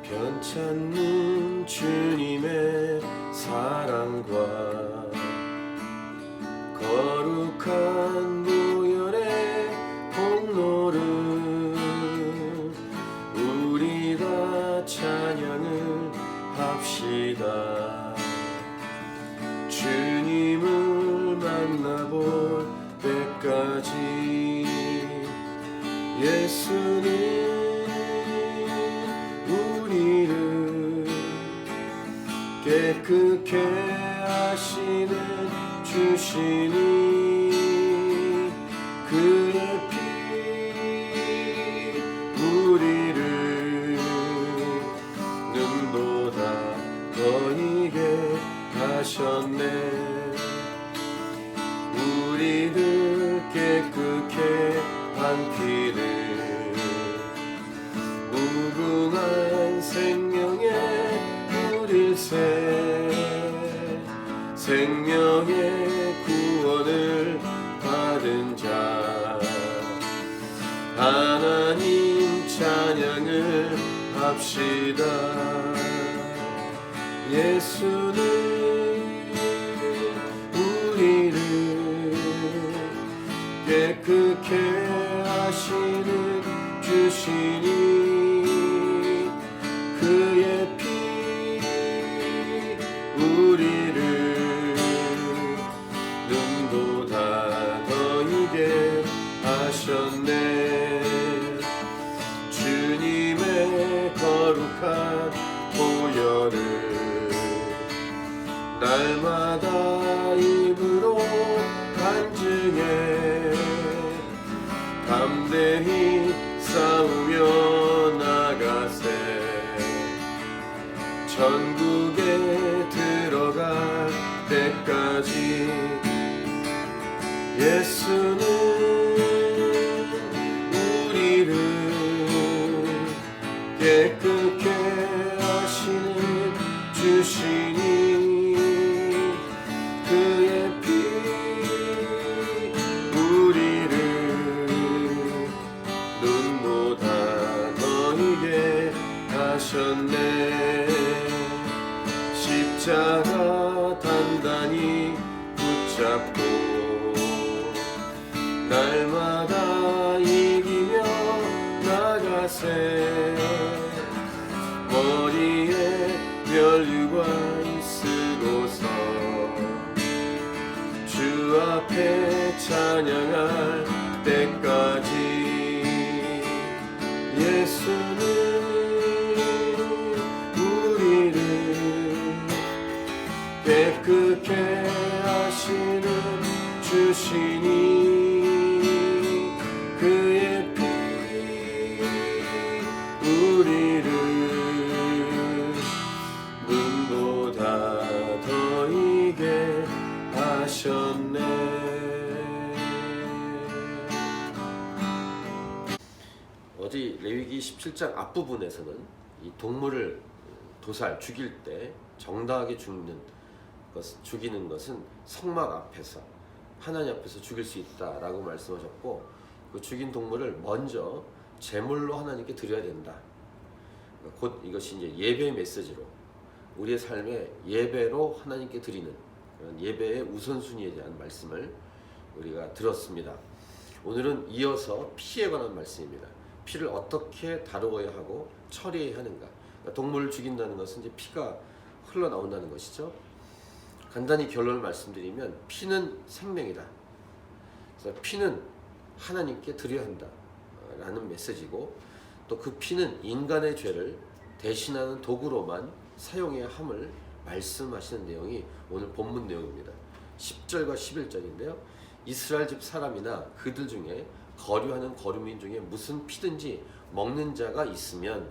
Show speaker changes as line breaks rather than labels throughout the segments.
변찮는 주님의 사랑과 거룩한 무연의 공로를 우리 다 찬양을 합시다. 주님을 만나볼 때까지 예수는 우리를 깨끗게 하시는 주시니 그의 피 우리를 눈보다 더 이게 하셨네. 우리를 깨끗게 한 피를 무궁한 생명의 뿌릴새 생명의 구원을 받은 자 하나님 찬양을 합시다. 예수는 우리를 깨끗게 하시는 주시니 그의 피 우리를 눈보다 더 이게 하셨네. 주님의 거룩한 보혈을 날마다 입으로 간증해 담대히 싸우며 나가세. 천국에 들어갈 때까지 예수는 우리를 깨끗게 하시는 주시니 그의 피 우리를 눈보다 더 이게 하셨네. 십자가 단단히 붙잡고 날마다 이기며 나가세. 머리에 면류관 쓰고서 주 앞에 찬양할 때까지 예수는 우리를 깨끗게 하시는 주시니 그의 피 우리를 눈보다 더 이게 하셨네. 어디 레위기 17장 앞부분에서는 이 동물을 도살 죽일 때 정당하게 죽이는 것은 성막 앞에서 하나님 앞에서 죽일 수 있다라고 말씀하셨고, 그 죽인 동물을 먼저 제물로 하나님께 드려야 된다. 곧 이것이 이제 예배 메시지로 우리의 삶에 예배로 하나님께 드리는 그런 예배의 우선순위에 대한 말씀을 우리가 들었습니다. 오늘은 이어서 피에 관한 말씀입니다. 피를 어떻게 다루어야 하고 처리해야 하는가. 동물을 죽인다는 것은 이제 피가 흘러나온다는 것이죠. 간단히 결론을 말씀드리면 피는 생명이다. 그래서 피는 하나님께 드려야 한다 라는 메시지고, 또 그 피는 인간의 죄를 대신하는 도구로만 사용해야 함을 말씀하시는 내용이 오늘 본문 내용입니다. 10절과 11절인데요. 이스라엘 집 사람이나 그들 중에 거류하는 거류민 중에 무슨 피든지 먹는 자가 있으면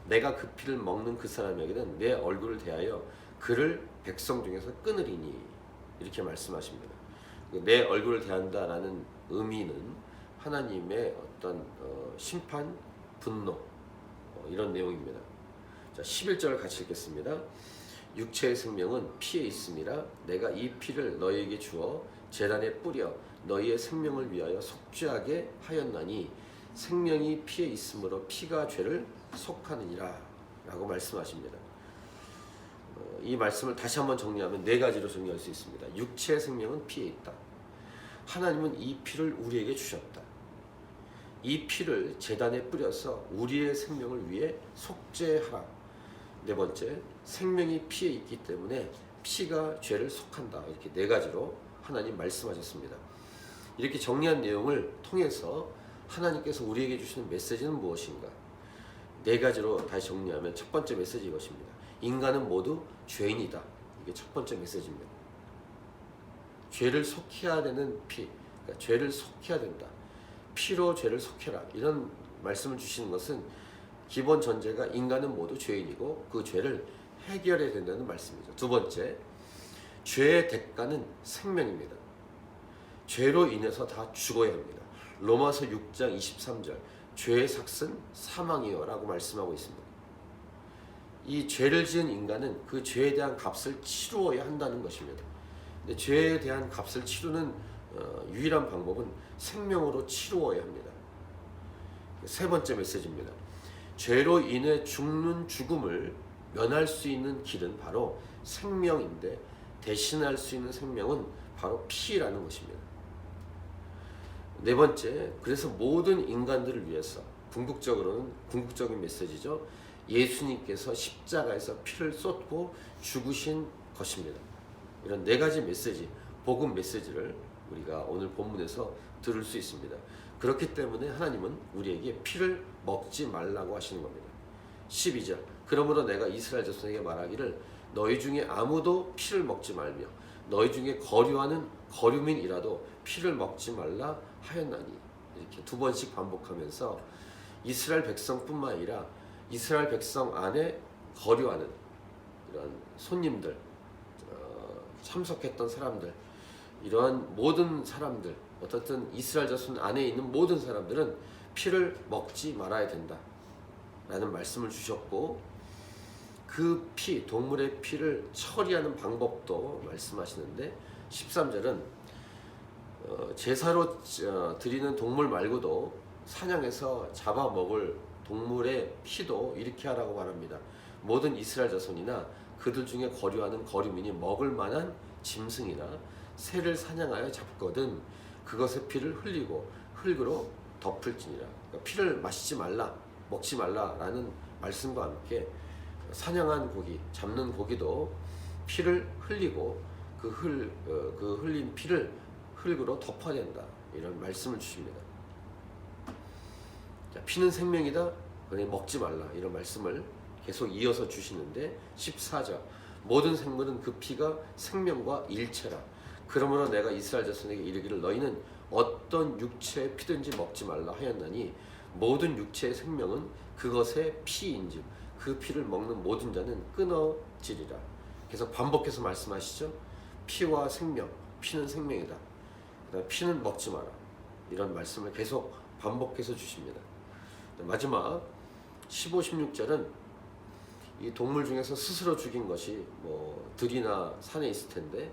내가 그 피를 먹는 그 사람에게는 내 얼굴을 대하여 그를 백성 중에서 끊으리니, 이렇게 말씀하십니다. 내 얼굴을 대한다라는 의미는 하나님의 어떤 심판, 분노 이런 내용입니다. 자, 11절을 같이 읽겠습니다. 육체의 생명은 피에 있음이라 내가 이 피를 너희에게 주어 제단에 뿌려 너희의 생명을 위하여 속죄하게 하였나니 생명이 피에 있으므로 피가 죄를 속하느니라. 라고 말씀하십니다. 이 말씀을 다시 한번 정리하면 네 가지로 정리할 수 있습니다. 육체의 생명은 피에 있다. 하나님은 이 피를 우리에게 주셨다. 이 피를 제단에 뿌려서 우리의 생명을 위해 속죄하라. 네 번째, 생명이 피에 있기 때문에 피가 죄를 속한다. 이렇게 네 가지로 하나님 말씀하셨습니다. 이렇게 정리한 내용을 통해서 하나님께서 우리에게 주시는 메시지는 무엇인가? 네 가지로 다시 정리하면 첫 번째 메시지 이것입니다. 인간은 모두 죄인이다. 이게 첫 번째 메시지입니다. 죄를 속해야 되는 피, 그러니까 죄를 속해야 된다. 피로 죄를 속해라. 이런 말씀을 주시는 것은 기본 전제가 인간은 모두 죄인이고 그 죄를 해결해야 된다는 말씀이죠. 두 번째, 죄의 대가는 생명입니다. 죄로 인해서 다 죽어야 합니다. 로마서 6장 23절, 죄의 삭은 사망이요 라고 말씀하고 있습니다. 이 죄를 지은 인간은 그 죄에 대한 값을 치루어야 한다는 것입니다. 근데 죄에 대한 값을 치르는 유일한 방법은 생명으로 치루어야 합니다. 세 번째 메시지입니다. 죄로 인해 죽는 죽음을 면할 수 있는 길은 바로 생명인데 대신할 수 있는 생명은 바로 피라는 것입니다. 네 번째, 그래서 모든 인간들을 위해서 궁극적으로는 궁극적인 메시지죠. 예수님께서 십자가에서 피를 쏟고 죽으신 것입니다. 이런 네 가지 메시지, 복음 메시지를 우리가 오늘 본문에서 들을 수 있습니다. 그렇기 때문에 하나님은 우리에게 피를 먹지 말라고 하시는 겁니다. 12절, 그러므로 내가 이스라엘 자손에게 말하기를 너희 중에 아무도 피를 먹지 말며 너희 중에 거류하는 거류민이라도 피를 먹지 말라 하였나니. 이렇게 두 번씩 반복하면서 이스라엘 백성뿐만 아니라 이스라엘 백성 안에 거류하는 이런 손님들, 참석했던 사람들, 이러한 모든 사람들, 어떻든 이스라엘 자손 안에 있는 모든 사람들은 피를 먹지 말아야 된다 라는 말씀을 주셨고, 그 피, 동물의 피를 처리하는 방법도 말씀하시는데 13절은 제사로 드리는 동물 말고도 사냥해서 잡아먹을 동물의 피도 이렇게 하라고 말합니다. 모든 이스라엘 자손이나 그들 중에 거류하는 거류민이 먹을 만한 짐승이나 새를 사냥하여 잡거든 그것의 피를 흘리고 흙으로 덮을지니라. 그러니까 피를 마시지 말라, 먹지 말라라는 말씀과 함께 사냥한 고기, 잡는 고기도 피를 흘리고 그 흘린 피를 흙으로 덮어야 된다. 이런 말씀을 주십니다. 자, 피는 생명이다. 그러니 먹지 말라. 이런 말씀을 계속 이어서 주시는데 14절, 모든 생물은 그 피가 생명과 일체라. 그러므로 내가 이스라엘 자손에게 이르기를 너희는 어떤 육체의 피든지 먹지 말라 하였나니 모든 육체의 생명은 그것의 피인즉 그 피를 먹는 모든 자는 끊어지리라. 계속 반복해서 말씀하시죠. 피와 생명, 피는 생명이다. 그다음 피는 먹지 마라. 이런 말씀을 계속 반복해서 주십니다. 마지막 15, 16절은 이 동물 중에서 스스로 죽인 것이 들이나 산에 있을 텐데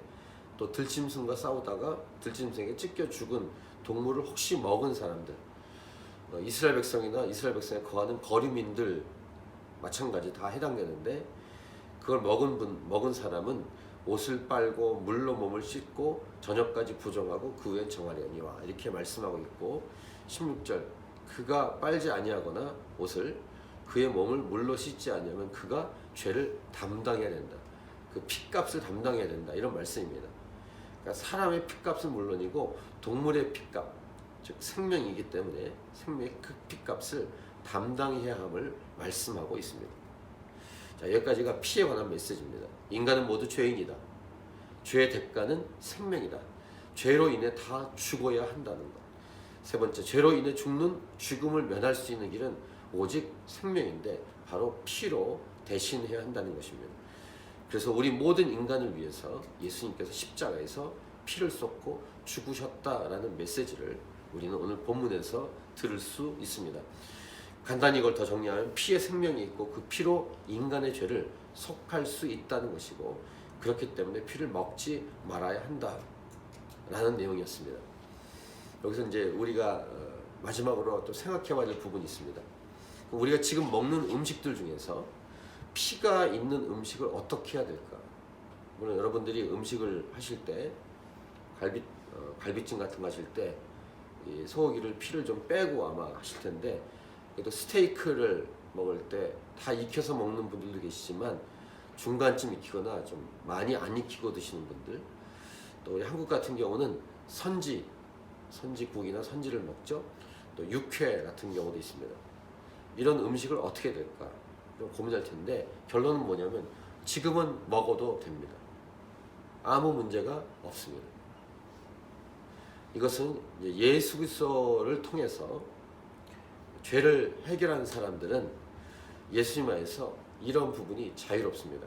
또 들짐승과 싸우다가 들짐승에게 찢겨 죽은 동물을 혹시 먹은 사람들, 이스라엘 백성이나 이스라엘 백성에 거하는 거류민들 마찬가지 다 해당되는데, 그걸 먹은 사람은 옷을 빨고 물로 몸을 씻고 저녁까지 부정하고 그 후엔 정하려니와 이렇게 말씀하고 있고, 16절, 그가 빨지 아니하거나 옷을 그의 몸을 물로 씻지 아니하면 그가 죄를 담당해야 된다. 그 핏값을 담당해야 된다. 이런 말씀입니다. 그러니까 사람의 핏값은 물론이고 동물의 핏값, 즉 생명이기 때문에 생명의 그 핏값을 담당해야 함을 말씀하고 있습니다. 자, 여기까지가 피에 관한 메시지입니다. 인간은 모두 죄인이다. 죄의 대가는 생명이다. 죄로 인해 다 죽어야 한다는 것. 세 번째, 죄로 인해 죽는 죽음을 면할 수 있는 길은 오직 생명인데 바로 피로 대신해야 한다는 것입니다. 그래서 우리 모든 인간을 위해서 예수님께서 십자가에서 피를 쏟고 죽으셨다라는 메시지를 우리는 오늘 본문에서 들을 수 있습니다. 간단히 이걸 더 정리하면 피에 생명이 있고 그 피로 인간의 죄를 속할 수 있다는 것이고, 그렇기 때문에 피를 먹지 말아야 한다라는 내용이었습니다. 여기서 이제 우리가 마지막으로 또 생각해봐야 될 부분이 있습니다. 우리가 지금 먹는 음식들 중에서 피가 있는 음식을 어떻게 해야 될까? 물론 여러분들이 음식을 하실 때 갈비찜 같은 거 하실 때 이 소고기를 피를 좀 빼고 아마 하실 텐데, 그래도 스테이크를 먹을 때 다 익혀서 먹는 분들도 계시지만 중간쯤 익히거나 좀 많이 안 익히고 드시는 분들, 또 우리 한국 같은 경우는 선지국이나 선지를 먹죠. 또 육회 같은 경우도 있습니다. 이런 음식을 어떻게 해야 될까 좀 고민할 텐데, 결론은 뭐냐면 지금은 먹어도 됩니다. 아무 문제가 없습니다. 이것은 예수 그리스도를 통해서 죄를 해결한 사람들은 예수님 안에서 이런 부분이 자유롭습니다.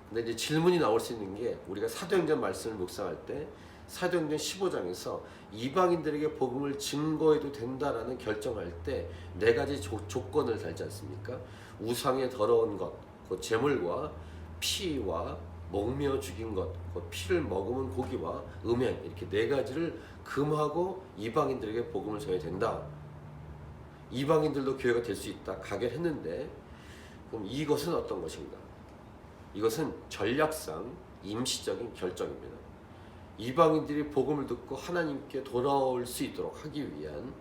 근데 이제 질문이 나올 수 있는 게, 우리가 사도행전 말씀을 묵상할 때 사도행전 15장에서 이방인들에게 복음을 증거해도 된다라는 결정할 때 네 가지 조건을 달지 않습니까? 우상의 더러운 것, 그 제물과 피와 목매어 죽인 것, 그 피를 머금은 고기와 음행, 이렇게 네 가지를 금하고 이방인들에게 복음을 전해야 된다. 이방인들도 교회가 될 수 있다 가결했는데, 그럼 이것은 어떤 것인가? 이것은 전략상 임시적인 결정입니다. 이방인들이 복음을 듣고 하나님께 돌아올 수 있도록 하기 위한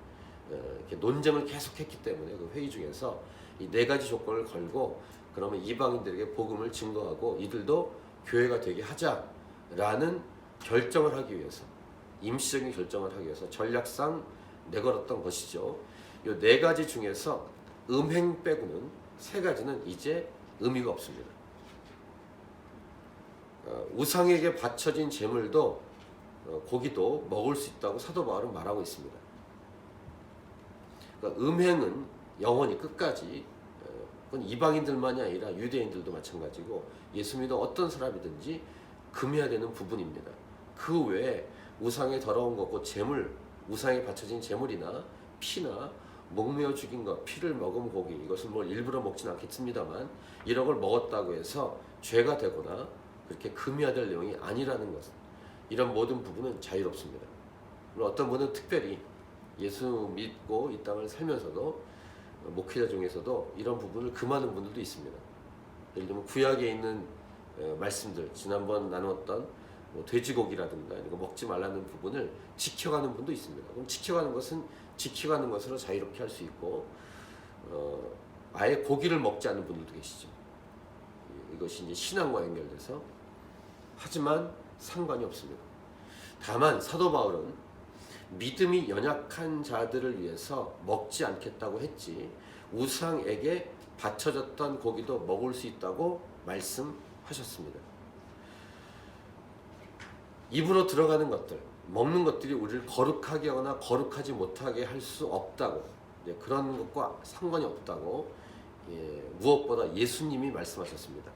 이렇게 논쟁을 계속했기 때문에 그 회의 중에서 이 네 가지 조건을 걸고, 그러면 이방인들에게 복음을 증거하고 이들도 교회가 되게 하자라는 결정을 하기 위해서, 임시적인 결정을 하기 위해서 전략상 내걸었던 것이죠. 이 네 가지 중에서 음행 빼고는 세 가지는 이제 의미가 없습니다. 우상에게 바쳐진 제물도 고기도 먹을 수 있다고 사도 바울은 말하고 있습니다. 그러니까 음행은 영원히 끝까지, 그건 이방인들만이 아니라 유대인들도 마찬가지고 예수 믿는 어떤 사람이든지 금해야 되는 부분입니다. 그 외에 우상의 더러운 것, 그 제물, 우상에 바쳐진 제물이나 피나 목매어 죽인 것, 피를 먹은 고기, 이것을 뭐 일부러 먹진 않겠습니다만 이런 걸 먹었다고 해서 죄가 되거나 그렇게 금해야 될 내용이 아니라는 것, 이런 모든 부분은 자유롭습니다. 물론 어떤 분은 특별히 예수 믿고 이 땅을 살면서도 목회자 중에서도 이런 부분을 금하는 분들도 있습니다. 예를 들면 구약에 있는 말씀들, 지난번 나누었던 뭐 돼지고기라든가 이런 거 먹지 말라는 부분을 지켜가는 분도 있습니다. 그럼 지켜가는 것은 지켜가는 것으로 자유롭게 할 수 있고, 아예 고기를 먹지 않는 분들도 계시죠. 이것이 이제 신앙과 연결돼서, 하지만 상관이 없습니다. 다만 사도 바울은 믿음이 연약한 자들을 위해서 먹지 않겠다고 했지, 우상에게 바쳐졌던 고기도 먹을 수 있다고 말씀하셨습니다. 입으로 들어가는 것들, 먹는 것들이 우리를 거룩하게 하거나 거룩하지 못하게 할 수 없다고, 그런 것과 상관이 없다고, 무엇보다 예수님이 말씀하셨습니다.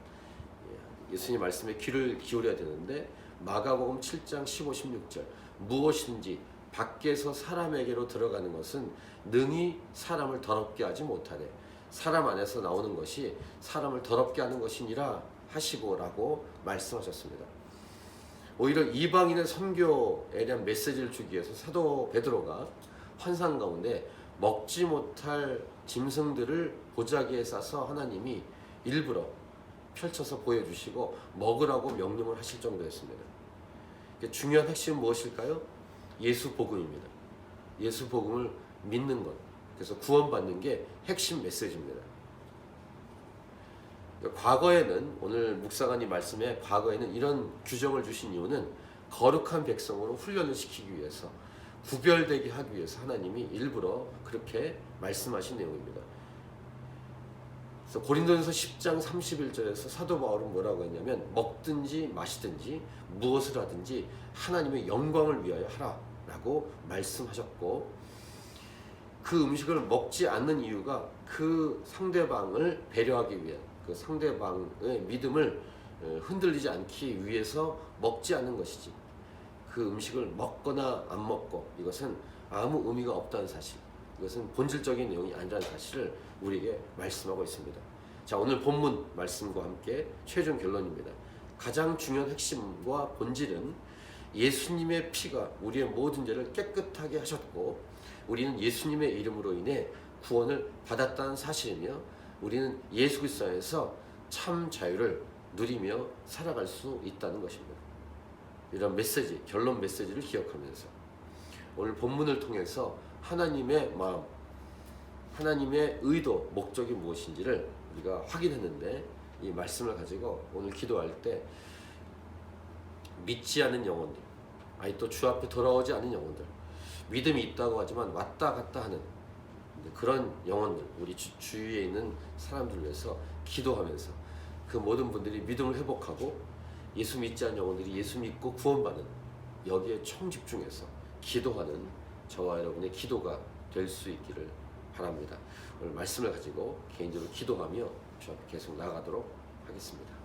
예수님 말씀에 귀를 기울여야 되는데, 마가복음 7장 15, 16절, 무엇인지 밖에서 사람에게로 들어가는 것은 능히 사람을 더럽게 하지 못하되 사람 안에서 나오는 것이 사람을 더럽게 하는 것이니라 하시고라고 말씀하셨습니다. 오히려 이방인의 선교에 대한 메시지를 주기 위해서 사도 베드로가 환상 가운데 먹지 못할 짐승들을 보자기에 싸서 하나님이 일부러 펼쳐서 보여주시고 먹으라고 명령을 하실 정도였습니다. 중요한 핵심은 무엇일까요? 예수 복음입니다. 예수 복음을 믿는 것, 그래서 구원받는 게 핵심 메시지입니다. 과거에는, 오늘 묵상하는 말씀에 과거에는 이런 규정을 주신 이유는 거룩한 백성으로 훈련을 시키기 위해서, 구별되게 하기 위해서 하나님이 일부러 그렇게 말씀하신 내용입니다. 그래서 고린도전서 10장 31절에서 사도 바울은 뭐라고 했냐면, 먹든지 마시든지 무엇을 하든지 하나님의 영광을 위하여 하라 라고 말씀하셨고, 그 음식을 먹지 않는 이유가 그 상대방을 배려하기 위한, 그 상대방의 믿음을 흔들리지 않기 위해서 먹지 않는 것이지, 그 음식을 먹거나 안 먹고 이것은 아무 의미가 없다는 사실, 이것은 본질적인 내용이 아니라는 사실을 우리에게 말씀하고 있습니다. 자, 오늘 본문 말씀과 함께 최종 결론입니다. 가장 중요한 핵심과 본질은 예수님의 피가 우리의 모든 죄를 깨끗하게 하셨고, 우리는 예수님의 이름으로 인해 구원을 받았다는 사실이며, 우리는 예수 그리스도 안에서 참 자유를 누리며 살아갈 수 있다는 것입니다. 이런 메시지, 결론 메시지를 기억하면서 오늘 본문을 통해서 하나님의 마음, 하나님의 의도, 목적이 무엇인지를 우리가 확인했는데, 이 말씀을 가지고 오늘 기도할 때 믿지 않은 영혼들, 아직도 주 앞에 돌아오지 않은 영혼들, 믿음이 있다고 하지만 왔다 갔다 하는 그런 영혼들, 우리 주위에 있는 사람들을 위해서 기도하면서 그 모든 분들이 믿음을 회복하고 예수 믿지 않은 영혼들이 예수 믿고 구원받는, 여기에 총집중해서 기도하는 저와 여러분의 기도가 될 수 있기를 바랍니다. 오늘 말씀을 가지고 개인적으로 기도하며 주 앞에 계속 나아가도록 하겠습니다.